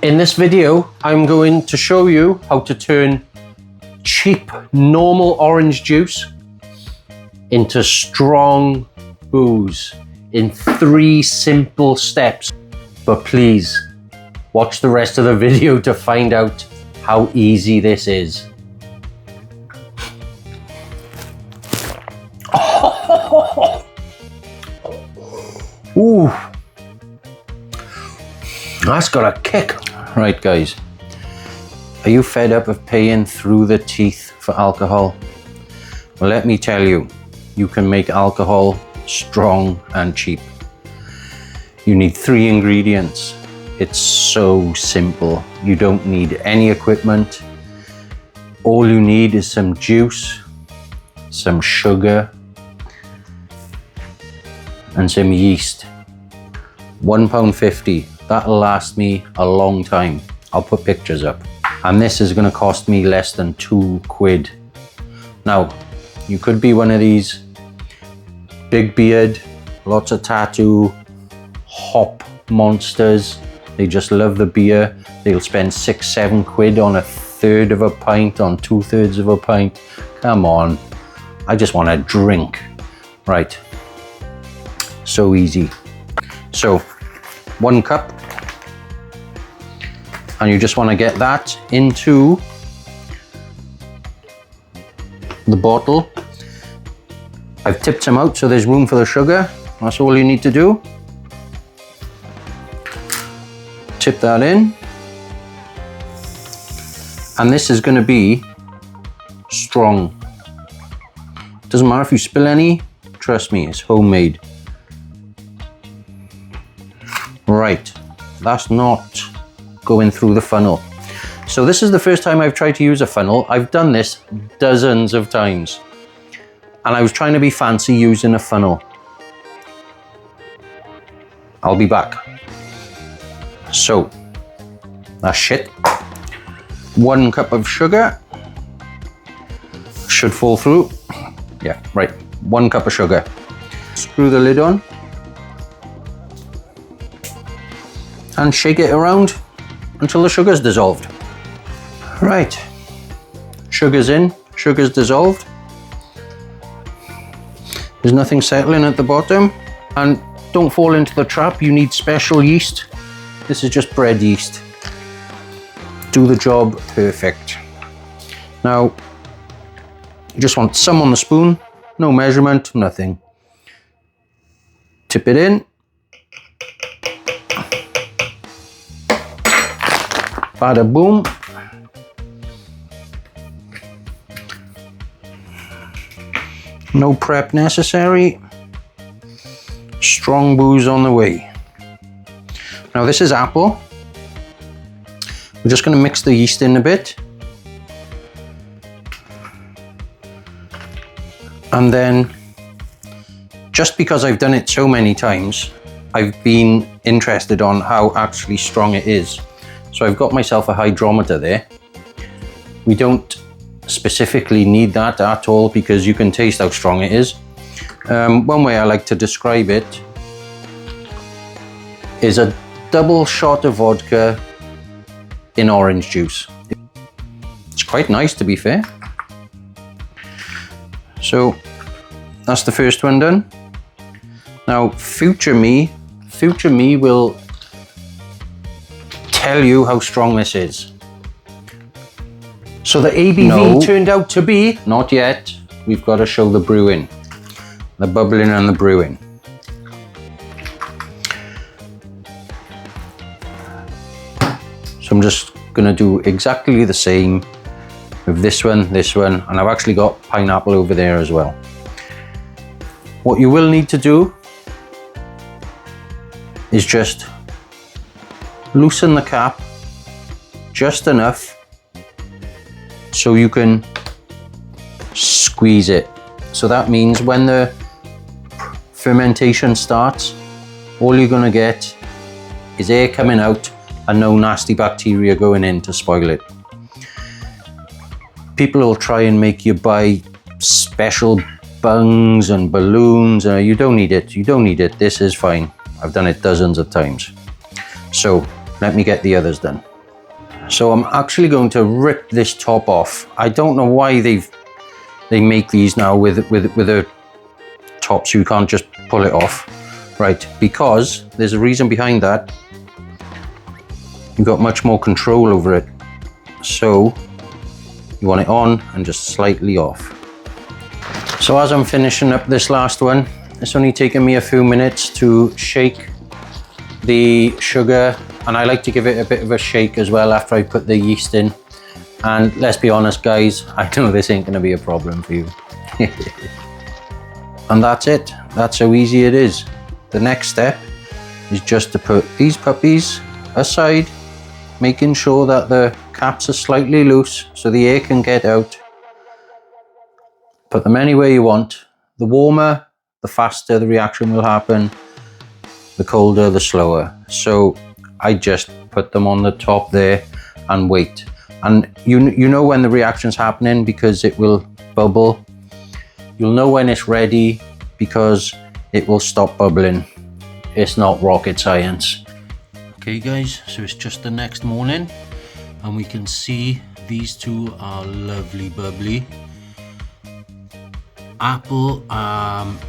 In this video, I'm going to show you how to turn cheap, normal orange juice into strong booze in 3 simple steps. But please, watch the rest of the video to find out how easy this is. Ooh, that's got a kick. Right guys, are you fed up of paying through the teeth for alcohol? Well, let me tell you, you can make alcohol strong and cheap. You need 3 ingredients. It's so simple. You don't need any equipment. All you need is some juice, some sugar, and some yeast. £1.50. That'll last me a long time. I'll put pictures up. And this is gonna cost me less than £2. Now, you could be one of these big beard, lots of tattoo, hop monsters. They just love the beer. They'll spend £6-7 on 1/3 of a pint, on 2/3 of a pint. Come on, I just want a drink. Right, so easy. So 1 cup, and you just want to get that into the bottle. I've tipped them out so there's room for the sugar. That's all you need to do. Tip that in, and this is going to be strong. Doesn't matter if you spill any, trust me, it's homemade. Right, that's not going through the funnel. So this is the first time I've tried to use a funnel. I've done this dozens of times, and I was trying to be fancy using a funnel. I'll be back. So, that's shit. 1 cup of sugar. Should fall through. Yeah, right, 1 cup of sugar. Screw the lid on. And shake it around until the sugar's dissolved. Right, sugar's in, sugar's dissolved. There's nothing settling at the bottom. And don't fall into the trap, you need special yeast. This is just bread yeast. Do the job perfect. Now, you just want some on the spoon, no measurement, nothing. Tip it in. Bada boom. No prep necessary. Strong booze on the way. Now this is apple. We're just going to mix the yeast in a bit. And then, just because I've done it so many times, I've been interested on how actually strong it is. So I've got myself a hydrometer there. We don't specifically need that at all because you can taste how strong it is. One way I like to describe it is a double shot of vodka in orange juice. It's quite nice, to be fair. So that's the first one done. Now future me will tell you how strong this is. So the ABV turned out to be, not yet, we've got to show the brewing, the bubbling and the brewing. So I'm just gonna do exactly the same with this one, and I've actually got pineapple over there as well. What you will need to do is just loosen the cap just enough so you can squeeze it. So that means when the fermentation starts, all you're gonna get is air coming out and no nasty bacteria going in to spoil it. People will try and make you buy special bungs and balloons. You don't need it, This is fine. I've done it dozens of times. So let me get the others done. So I'm actually going to rip this top off. I don't know why they make these now with a top so you can't just pull it off. Right, because there's a reason behind that. You've got much more control over it. So you want it on and just slightly off. So as I'm finishing up this last one, it's only taken me a few minutes to shake the sugar, and I like to give it a bit of a shake as well after I put the yeast in. And let's be honest guys, I know this ain't gonna be a problem for you. And that's it, that's how easy it is. The next step is just to put these puppies aside, making sure that the caps are slightly loose so the air can get out. Put them anywhere you want. The warmer, the faster the reaction will happen. The colder, the slower. So I just put them on the top there and wait. And you know when the reaction's happening because it will bubble. You'll know when it's ready because it will stop bubbling. It's not rocket science. Okay guys, so it's just the next morning and we can see these two are lovely bubbly. Apple,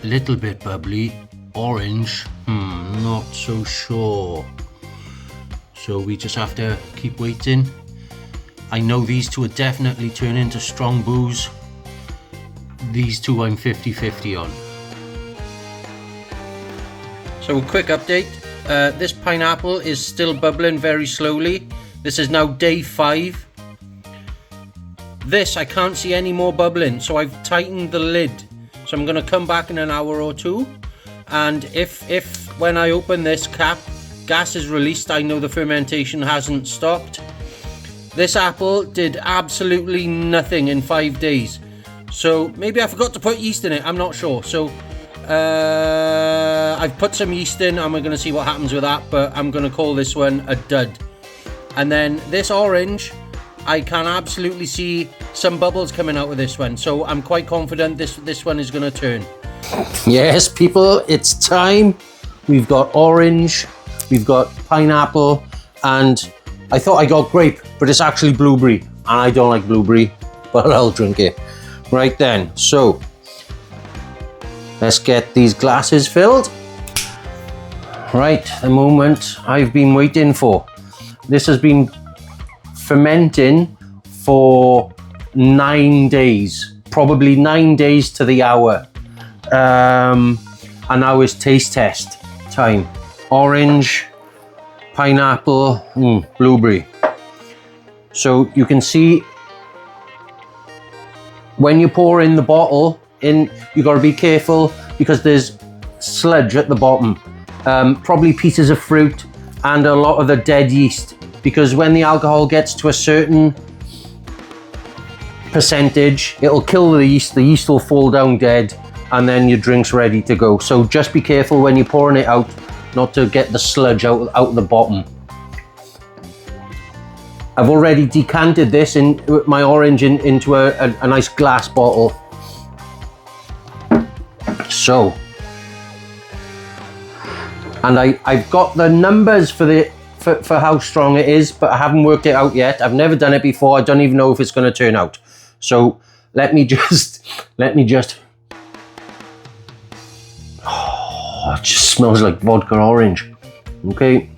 little bit bubbly. Orange, not so sure. So we just have to keep waiting. I know these two are definitely turning to strong booze. These two I'm 50-50 on. So a quick update, this pineapple is still bubbling very slowly. This is now day 5. This, I can't see any more bubbling, so I've tightened the lid. So I'm gonna come back in an hour or two, and if when I open this cap, gas is released, I know the fermentation hasn't stopped. This apple did absolutely nothing in 5 days. So maybe I forgot to put yeast in it, I'm not sure. So I've put some yeast in and we're going to see what happens with that, but I'm going to call this one a dud. And then this orange, I can absolutely see some bubbles coming out of this one, so I'm quite confident this one is going to turn. Yes people, it's time. We've got orange, we've got pineapple, and I thought I got grape, but it's actually blueberry, and I don't like blueberry, but I'll drink it. Right then, so let's get these glasses filled. Right, the moment I've been waiting for. This has been fermenting for 9 days, probably 9 days to the hour. And now it's taste test time. Orange, pineapple, blueberry. So you can see when you pour in the bottle, you got to be careful because there's sludge at the bottom, probably pieces of fruit and a lot of the dead yeast, because when the alcohol gets to a certain percentage, it'll kill the yeast will fall down dead, and then your drink's ready to go. So just be careful when you're pouring it out not to get the sludge out the bottom. I've already decanted this my orange into a nice glass bottle. So, and I've got the numbers for how strong it is, but I haven't worked it out yet. I've never done it before. I don't even know if it's going to turn out. So let me just. Oh, it just smells like vodka orange. Okay.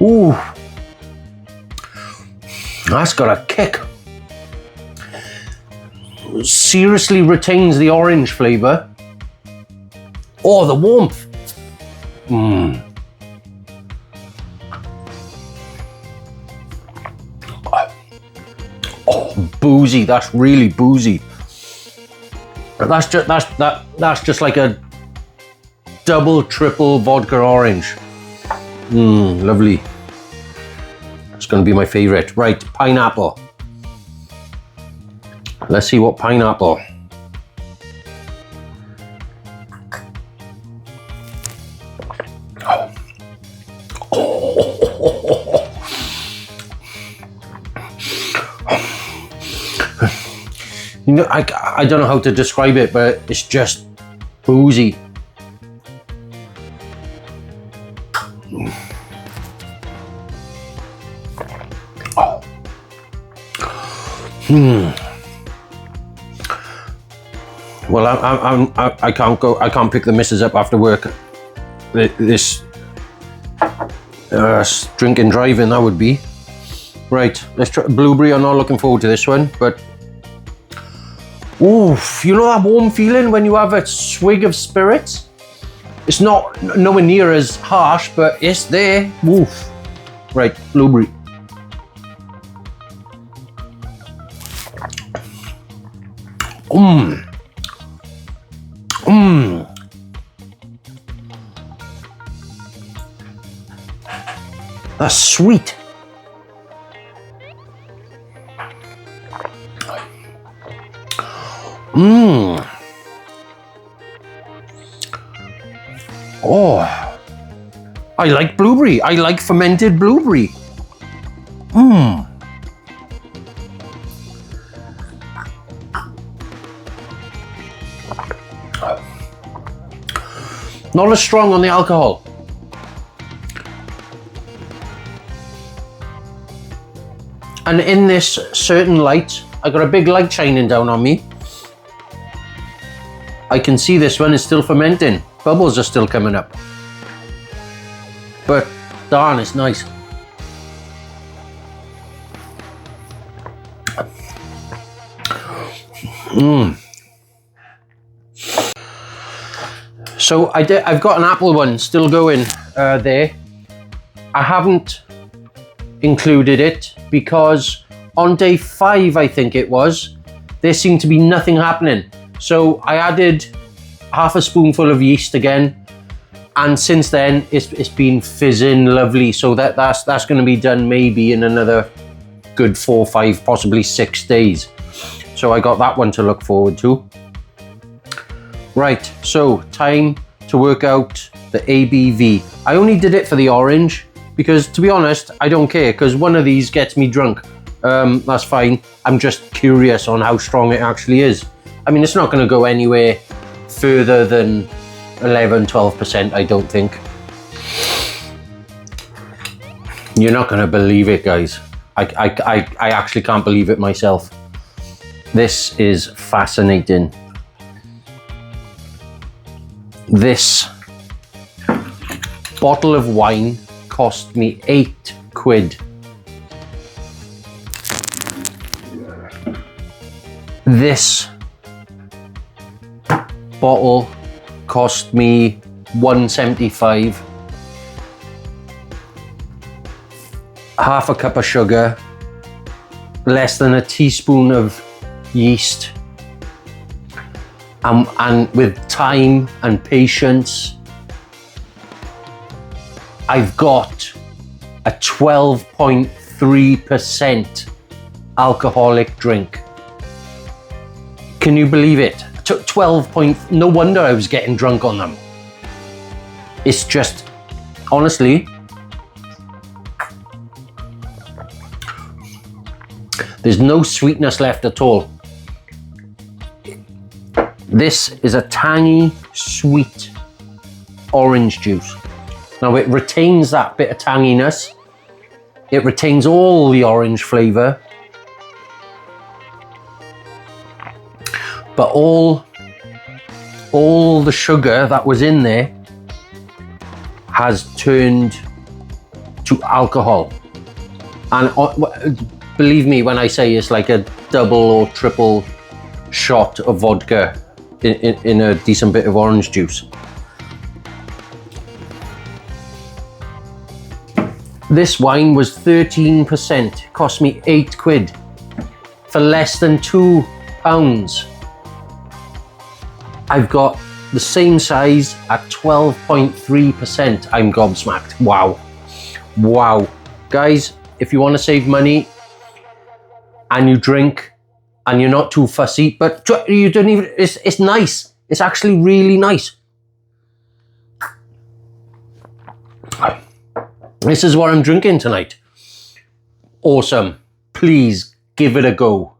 Ooh, that's got a kick. Seriously retains the orange flavour. Oh, the warmth. Oh, boozy. That's really boozy. That's just like a double, triple vodka orange. Lovely. It's going to be my favorite. Right, pineapple. Let's see what pineapple. You know, I don't know how to describe it, but it's just boozy. Oh. Well, I can't go. I can't pick the missus up after work. This drink and driving, that would be. Right, let's try blueberry. I'm not looking forward to this one, but oof, you know that warm feeling when you have a swig of spirits? It's not nowhere near as harsh, but it's there. Oof. Right, blueberry. That's sweet. Oh, I like blueberry. I like fermented blueberry. Not as strong on the alcohol. And in this certain light, I got a big light shining down on me. I can see this one is still fermenting. Bubbles are still coming up. But darn, it's nice. So I've got an apple one still going there. I haven't included it because on day 5, I think it was, there seemed to be nothing happening. So I added half a spoonful of yeast again, and since then it's been fizzing lovely. So that's going to be done maybe in another good 4, 5, possibly 6 days. So I got that one to look forward to. Right, so time to work out the ABV. I only did it for the orange because, to be honest, I don't care, because one of these gets me drunk. That's fine. I'm just curious on how strong it actually is. I mean, it's not going to go anywhere further than 11, 12%, I don't think. You're not going to believe it, guys. I actually can't believe it myself. This is fascinating. This bottle of wine cost me 8 quid. This bottle cost me $1.75. Half a cup of sugar, less than a teaspoon of yeast, and with time and patience, I've got a 12.3% alcoholic drink. Can you believe it? 12 point, no wonder I was getting drunk on them. It's just, honestly, there's no sweetness left at all. This is a tangy, sweet orange juice. Now it retains that bit of tanginess. It retains all the orange flavor. But all the sugar that was in there has turned to alcohol. And believe me when I say it's like a double or triple shot of vodka in a decent bit of orange juice. This wine was 13%, cost me 8 quid for less than £2. I've got the same size at 12.3%. I'm gobsmacked. Wow. Wow. Guys, if you want to save money and you drink and you're not too fussy, but you don't even, it's nice. It's actually really nice. This is what I'm drinking tonight. Awesome. Please give it a go.